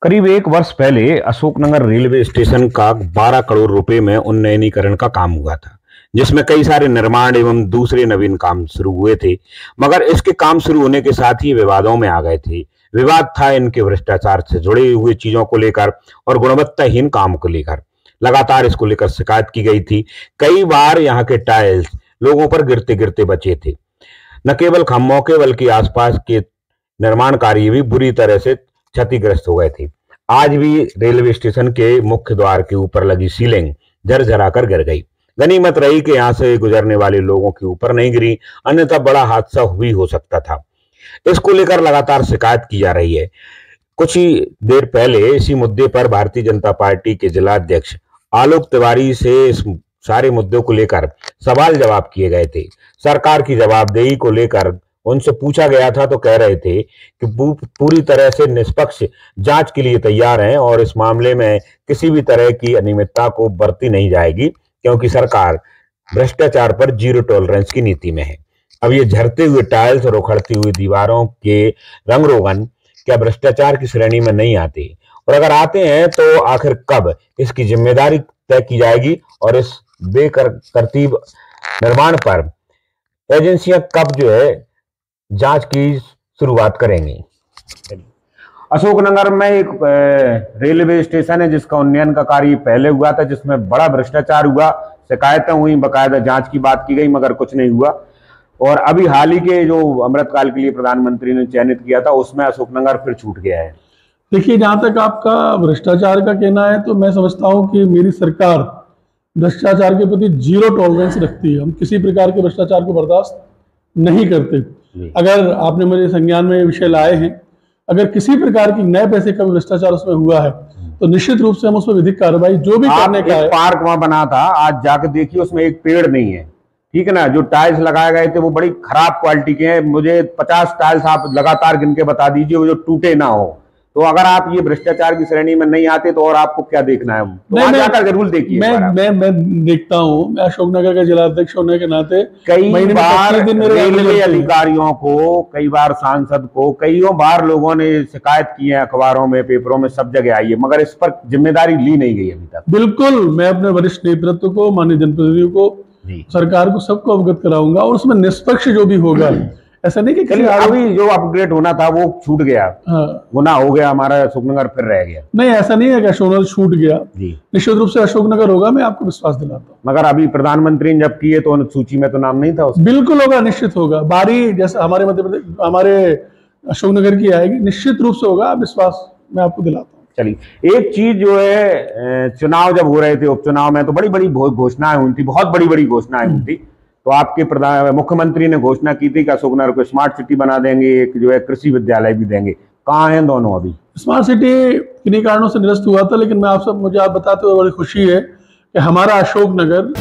करीब 1 वर्ष पहले अशोकनगर रेलवे स्टेशन का 12 करोड़ रुपए में उन्नयनीकरण का काम हुआ था, जिसमें कई सारे निर्माण एवं दूसरे नवीन काम शुरू हुए थे। मगर इसके काम शुरू होने के साथ ही विवादों में आ गए थे। विवाद था इनके भ्रष्टाचार से जुड़े हुए चीजों को लेकर और गुणवत्ताहीन काम को लेकर। लगातार इसको लेकर शिकायत की गई थी। कई बार यहाँ के टाइल्स लोगों पर गिरते गिरते बचे थे। न केवल खम्भों के बल्कि आसपास के निर्माण कार्य भी बुरी तरह से क्षतिग्रस्त हो गए थे। आज भी रेलवे स्टेशन के मुख्य द्वार के ऊपर लगी सीलिंग झरझरा कर गिर गई। गनीमत रही कि यहाँ से गुजरने वाले लोगों के ऊपर नहीं गिरी, अन्यथा बड़ा हादसा भी हो सकता था। इसको लेकर लगातार शिकायत की जा रही है। कुछ ही देर पहले इसी मुद्दे पर भारतीय जनता पार्टी के जिला अध्यक्ष आलोक तिवारी से इस सारे मुद्दों को लेकर सवाल जवाब किए गए थे। सरकार की जवाबदेही को लेकर उनसे पूछा गया था तो कह रहे थे कि पूरी तरह से निष्पक्ष जांच के लिए तैयार हैं और इस मामले में किसी भी तरह की अनियमितता को बरती नहीं जाएगी, क्योंकि सरकार भ्रष्टाचार पर जीरो टॉलरेंस की नीति में है। अब ये झरते हुए टाइल्स और उखड़ती हुई दीवारों के रंग रोगन क्या भ्रष्टाचार की श्रेणी में नहीं आते? और अगर आते हैं तो आखिर कब इसकी जिम्मेदारी तय की जाएगी और इस बेतरतीब निर्माण पर एजेंसियां कब जांच की शुरुआत करेंगी? अशोकनगर में एक रेलवे स्टेशन है जिसका उन्नयन का कार्य पहले हुआ था, जिसमें बड़ा भ्रष्टाचार हुआ, शिकायतें हुई, बकायदा जांच की बात की गई, मगर कुछ नहीं हुआ। और अभी हाल ही के जो अमृतकाल के लिए प्रधानमंत्री ने चयनित किया था, उसमें अशोकनगर फिर छूट गया है। देखिए, जहाँ तक आपका भ्रष्टाचार का कहना है तो मैं समझता हूँ कि मेरी सरकार भ्रष्टाचार के प्रति जीरो टॉलरेंस रखती है। हम किसी प्रकार के भ्रष्टाचार को बर्दाश्त नहीं करते। अगर आपने मेरे संज्ञान में विषय लाए हैं, अगर किसी प्रकार की नए पैसे का भ्रष्टाचार उसमें हुआ है तो निश्चित रूप से हम उसमें विधिक कार्रवाई जो भी करने का है। पार्क वहां बना था, आज जाकर देखिए उसमें एक पेड़ नहीं है, ठीक है ना। जो टाइल्स लगाए गए थे वो बड़ी खराब क्वालिटी के हैं। मुझे 50 टाइल्स आप लगातार गिन के बता दीजिए वो जो टूटे ना हो। तो अगर आप ये भ्रष्टाचार की श्रेणी में नहीं आते तो और आपको क्या देखना है? तो वहां जाकर जरूर देखिए। मैं देखता हूँ, मैं अशोकनगर का जिला अध्यक्ष होने के नाते कई बार रेलवे अधिकारियों को, कई बार सांसद को, कई बार लोगों ने शिकायत की है, अखबारों में, पेपरों में, सब जगह आई है, मगर इस पर जिम्मेदारी ली नहीं गई अभी तक। बिल्कुल, मैं अपने वरिष्ठ नेतृत्व को, माननीय जनप्रतिनिधियों को, सरकार को, सबको अवगत कराऊंगा और उसमें निष्पक्ष जो भी होगा, ऐसा नहीं कि अभी जो अपग्रेड होना था वो छूट गया, गुना हो गया, हमारा अशोकनगर फिर रह गया। नहीं, ऐसा नहीं है कि अशोकनगर छूट गया, निश्चित रूप से अशोकनगर होगा, मैं आपको विश्वास दिलाता हूँ। मगर अभी प्रधानमंत्री ने जब किए तो सूची में तो नाम नहीं था उसका। बिल्कुल होगा, निश्चित होगा। बारी जैसे हमारे मध्य प्रदेश, हमारे अशोकनगर की आएगी, निश्चित रूप से होगा, विश्वास मैं आपको दिलाता हूँ। चलिए, एक चीज जो है, चुनाव जब हो रहे थे, उपचुनाव में तो बड़ी बड़ी घोषणाएं हुई थी, बहुत बड़ी बड़ी घोषणाएं हुई थी। तो आपके मुख्यमंत्री ने घोषणा की थी कि अशोकनगर को स्मार्ट सिटी बना देंगे, एक कृषि विद्यालय भी देंगे। कहाँ हैं दोनों अभी? स्मार्ट सिटी किन्हीं कारणों से निरस्त हुआ था, लेकिन मैं मुझे आप बताते हुए बड़ी खुशी है कि हमारा अशोकनगर